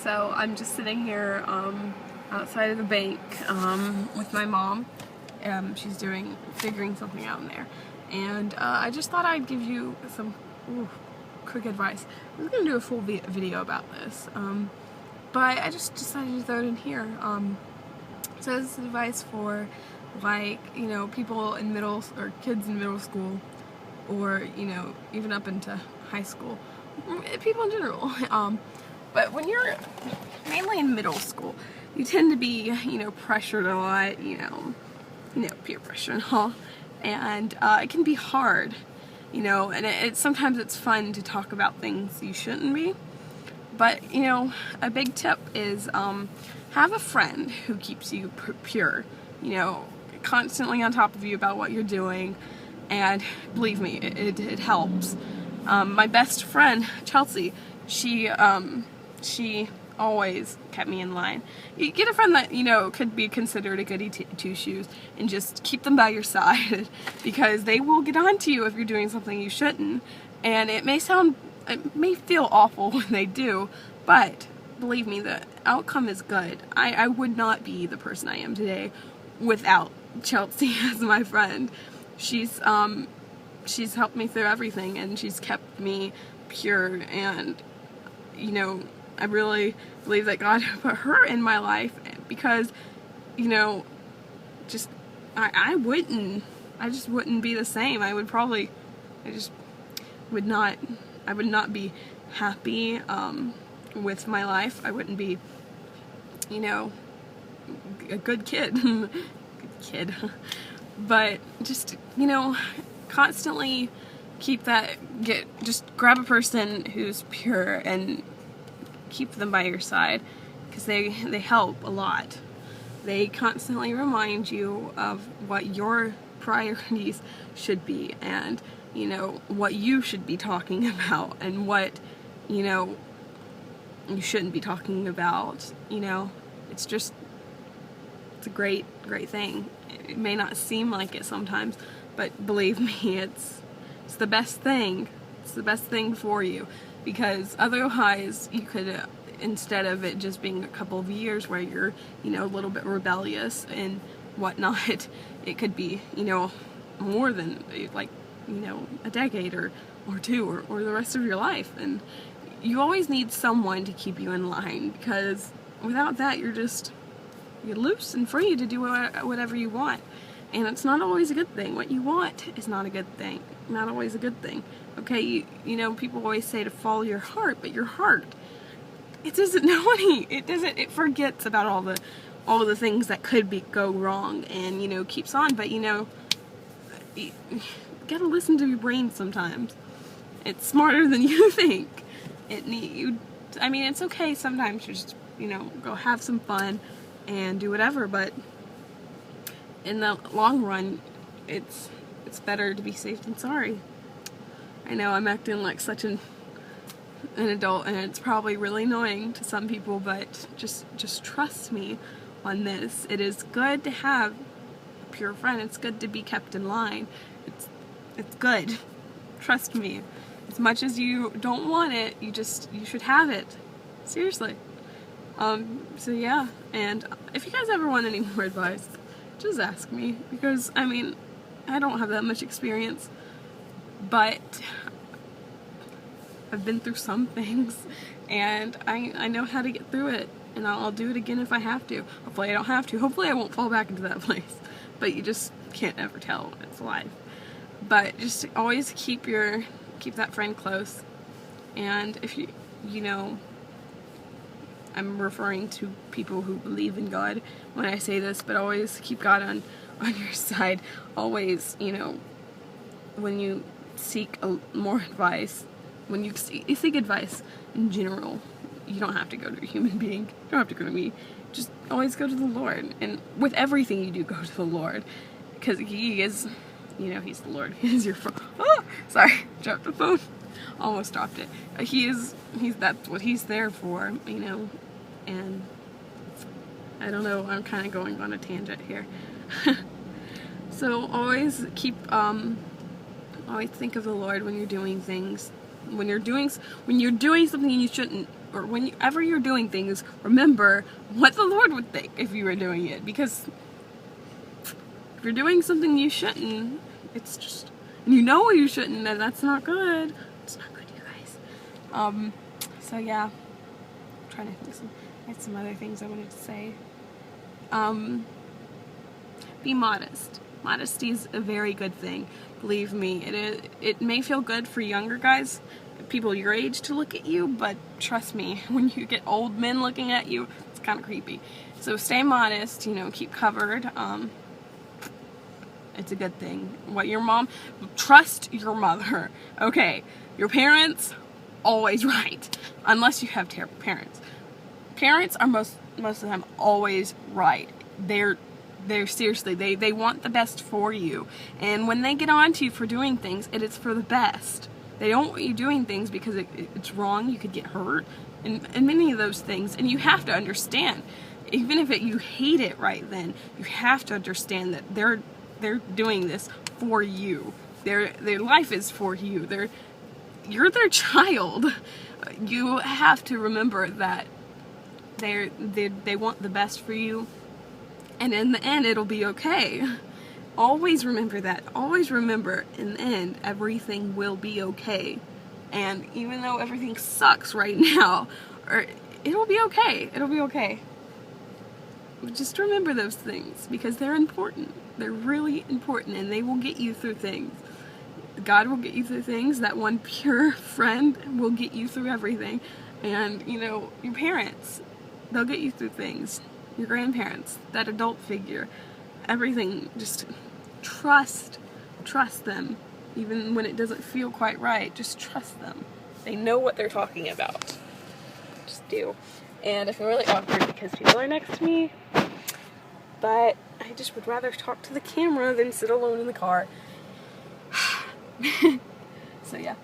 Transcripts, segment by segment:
So I'm just sitting here outside of the bank with my mom. She's figuring something out in there. And I just thought I'd give you some quick advice. I was going to do a full video about this, but I just decided to throw it in here. So this is advice for, like, people in kids in middle school, or, even up into high school, people in general. But when you're mainly in middle school, you tend to be, pressured a lot, peer pressure and all, and it can be hard, and sometimes it's fun to talk about things you shouldn't be. But, a big tip is have a friend who keeps you pure, constantly on top of you about what you're doing, and believe me, it helps. My best friend, Chelsea, she always kept me in line. You get a friend that, could be considered a goody two-shoes, and just keep them by your side, because they will get on to you if you're doing something you shouldn't. And it may feel awful when they do, but believe me, the outcome is good. I would not be the person I am today without Chelsea as my friend. She's helped me through everything, and she's kept me pure, and I really believe that God put her in my life, because I just wouldn't be the same. I would not be happy with my life. I wouldn't be a good kid. But just constantly just grab a person who's pure and keep them by your side, because they help a lot. They constantly remind you of what your priorities should be, and what you should be talking about, and what you shouldn't be talking about. It's a great thing. It may not seem like it sometimes, but believe me, it's the best thing. It's the best thing for you, because otherwise you could, instead of it just being a couple of years where you're, a little bit rebellious and whatnot, it could be, more than, like, a decade or two, or the rest of your life. And you always need someone to keep you in line, because without that you're loose and free to do whatever you want. And it's not always a good thing. What you want is not a good thing. Not always a good thing. Okay, people always say to follow your heart, but your heart, it doesn't know it forgets about all the things that could go wrong, and keeps on. But you gotta listen to your brain sometimes. It's smarter than you think. It's okay sometimes to just go have some fun and do whatever, but in the long run, it's better to be safe than sorry. I know I'm acting like such an adult, and it's probably really annoying to some people, but just trust me on this. It is good to have a pure friend. It's good to be kept in line. It's good. Trust me. As much as you don't want it, you should have it. Seriously. So yeah, and if you guys ever want any more advice, just ask me, because I don't have that much experience, but I've been through some things, and I know how to get through it, and I'll do it again if I have to. Hopefully I don't have to. Hopefully I won't fall back into that place, but you just can't ever tell. It's life. But just always keep that friend close, and if I'm referring to people who believe in God when I say this, but always keep God on your side. Always, when you seek more advice, when you seek advice in general, you don't have to go to a human being. You don't have to go to me. Just always go to the Lord. And with everything you do, go to the Lord, because He is, He's the Lord. He is your phone. Oh, sorry, dropped the phone. Almost dropped it. That's what He's there for, and I don't know, I'm kind of going on a tangent here. So always always think of the Lord when you're doing things. When you're doing something you shouldn't, or whenever you're doing things, remember what the Lord would think if you were doing it. Because if you're doing something you shouldn't, it's just, and you know you shouldn't, and that's not good. It's not good, you guys. So yeah, I'm trying to think I had some other things I wanted to say. Be modest. Modesty is a very good thing. Believe me, it may feel good for younger guys, people your age, to look at you, but trust me, when you get old men looking at you, it's kind of creepy. So stay modest, you know, keep covered. It's a good thing. Trust your mother. Okay, your parents, always right. Unless you have terrible parents. Parents are most of the time always right. They're seriously, they want the best for you. And when they get on to you for doing things, it is for the best. They don't want you doing things because it's wrong, you could get hurt, and many of those things. And you have to understand, even if you hate it right then, you have to understand that they're doing this for you. Their life is for you. You're their child. You have to remember that they want the best for you. And in the end, it'll be okay. Always remember that. Always remember, in the end, everything will be okay. And even though everything sucks right now, it'll be okay. It'll be okay. Just remember those things, because they're important. They're really important, and they will get you through things. God will get you through things. That one pure friend will get you through everything. And, you know, your parents, they'll get you through things. Your grandparents, that adult figure, everything. Just trust them, even when it doesn't feel quite right. Just trust them. They know what they're talking about. Just do. And I feel really awkward because people are next to me, but I just would rather talk to the camera than sit alone in the car. So yeah.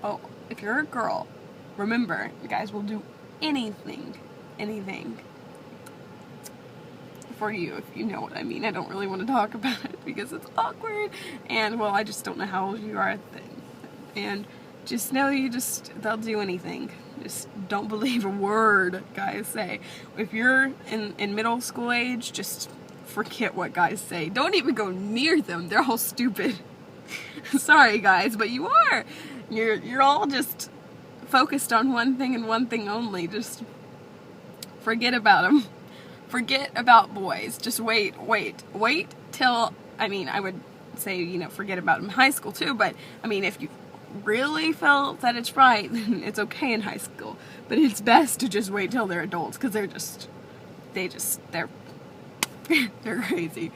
Oh, if you're a girl, remember, guys will do anything for you, if you know what I mean. I don't really want to talk about it because it's awkward, and well, I just don't know how old you are, and just know they'll do anything. Just don't believe a word guys say. If you're in middle school age, just forget what guys say. Don't even go near them. They're all stupid. Sorry guys, but you are. You're all just focused on one thing and one thing only. Just forget about them. Forget about boys. Just wait till, I mean, I would say, you know, forget about them in high school too, but I mean, if you really felt that it's right, then it's okay in high school. But it's best to just wait till they're adults, because they're crazy.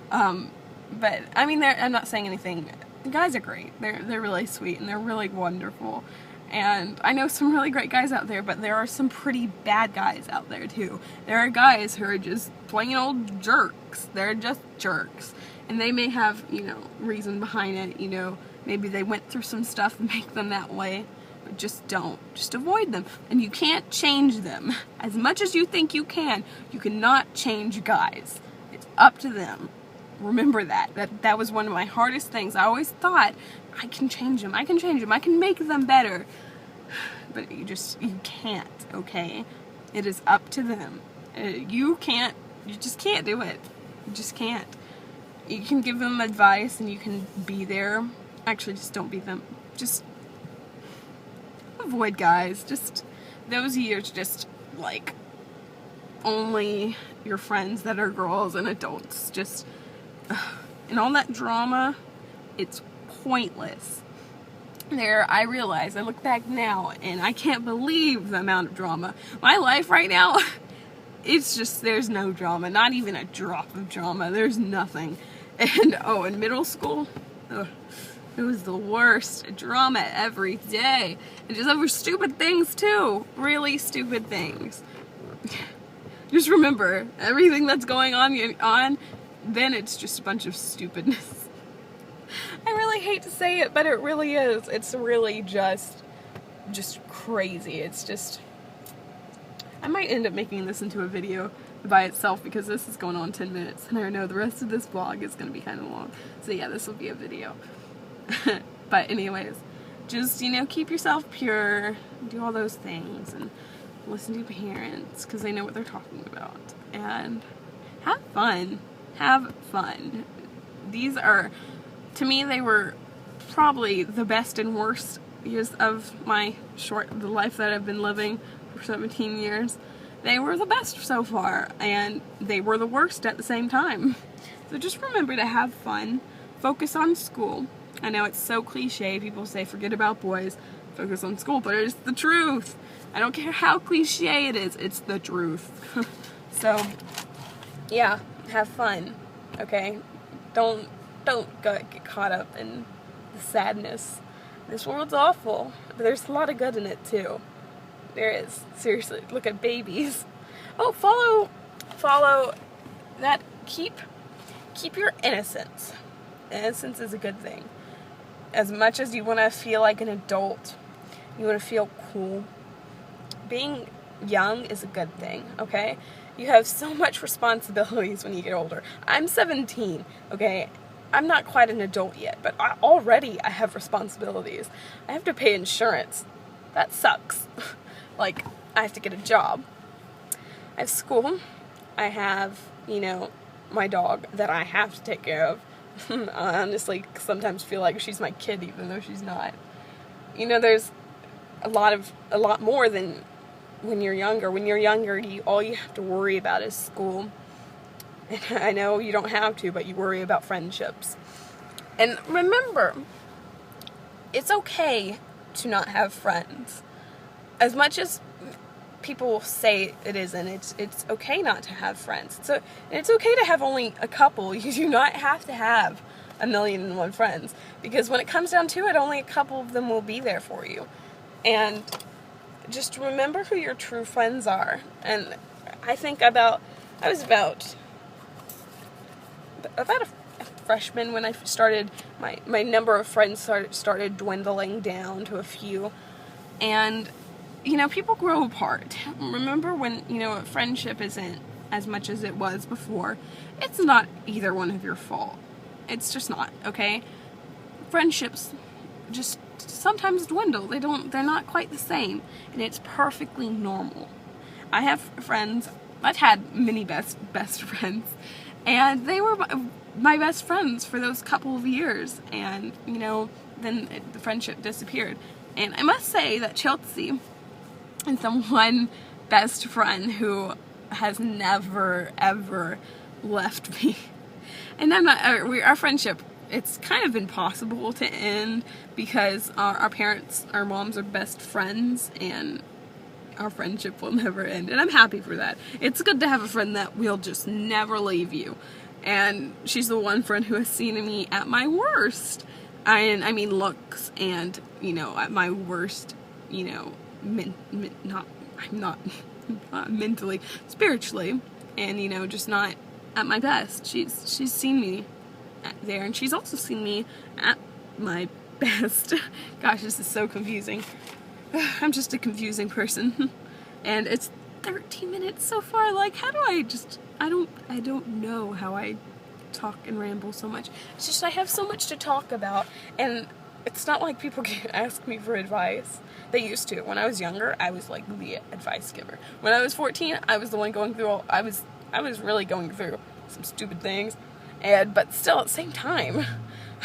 But I mean, I'm not saying anything. The guys are great. They're really sweet, and they're really wonderful. And I know some really great guys out there, but there are some pretty bad guys out there too. There are guys who are just plain old jerks. They're just jerks. And they may have, you know, reason behind it, you know, maybe they went through some stuff that make them that way, but just don't. Just avoid them. And you can't change them. As much as you think you cannot change guys. It's up to them. Remember that. That was one of my hardest things. I always thought, I can change them. I can make them better. But you can't, okay? It is up to them. You just can't do it. You just can't. You can give them advice and you can be there. Actually, just don't be them. Just avoid guys. Just those years, just like only your friends that are girls and adults. Just and all that drama, it's pointless. I realize, I look back now and I can't believe the amount of drama. My life right now, it's just, there's no drama, not even a drop of drama. There's nothing. And in middle school, it was the worst. Drama every day. And just over stupid things too. Really stupid things. Just remember, everything that's going on, then it's just a bunch of stupidness. I really hate to say it, but it really is. It's really just crazy. It's just, I might end up making this into a video by itself because this is going on 10 minutes, and I know the rest of this vlog is going to be kind of long. So yeah, this will be a video. But anyways, just, you know, keep yourself pure, do all those things, and listen to your parents, because they know what they're talking about. And have fun. Have fun. These are, to me, they were probably the best and worst years of the life that I've been living for 17 years. They were the best so far, and they were the worst at the same time. So just remember to have fun, focus on school. I know it's so cliche, people say forget about boys, focus on school, but it's the truth. I don't care how cliche it is, it's the truth. So, yeah, have fun, okay? Don't get caught up in the sadness. This world's awful, but there's a lot of good in it too. There is. Seriously, look at babies. Oh, follow that. Keep your innocence. Innocence is a good thing. As much as you want to feel like an adult, you want to feel cool, being young is a good thing, okay? You have so much responsibilities when you get older. I'm 17, okay? I'm not quite an adult yet, but already I have responsibilities. I have to pay insurance. That sucks. Like, I have to get a job. I have school. I have, you know, my dog that I have to take care of. I honestly sometimes feel like she's my kid, even though she's not. You know, there's a lot more than when you're younger. When you're younger, all you have to worry about is school. And I know you don't have to, but you worry about friendships. And remember, it's okay to not have friends. As much as people say it isn't, it's okay not to have friends. So it's okay to have only a couple. You do not have to have 1,000,001 friends, because when it comes down to it, only a couple of them will be there for you. And just remember who your true friends are. And I think I was about a freshman when I started, my number of friends started dwindling down to a few. And, you know, people grow apart. Remember when, you know, a friendship isn't as much as it was before. It's not either one of your fault. It's just not, okay? Friendships just sometimes dwindle. They're not quite the same. And it's perfectly normal. I have friends, I've had many best friends, and they were my best friends for those couple of years. And, you know, then the friendship disappeared. And I must say that Chelsea is the one best friend who has never, ever left me. And our friendship, it's kind of impossible to end, because our moms are best friends, and our friendship will never end. And I'm happy for that. It's good to have a friend that will just never leave you. And she's the one friend who has seen me at my worst. I mean looks, and, you know, at my worst, you know, I'm not mentally, spiritually, and, you know, just not at my best. She's seen me there, and she's also seen me at my best. Gosh, this is so confusing. I'm just a confusing person. And it's 13 minutes so far. Like, how do I don't know how I talk and ramble so much. It's just I have so much to talk about, and it's not like people can ask me for advice. They used to. When I was younger, I was like the advice giver. When I was 14, I was the one going through I was really going through some stupid things, but still at the same time,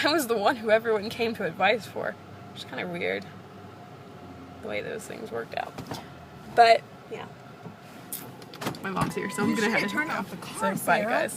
I was the one who everyone came to advice for. Which is kind of weird, the way those things worked out. But yeah, my mom's here, so I'm gonna have to turn off the car. So bye, guys.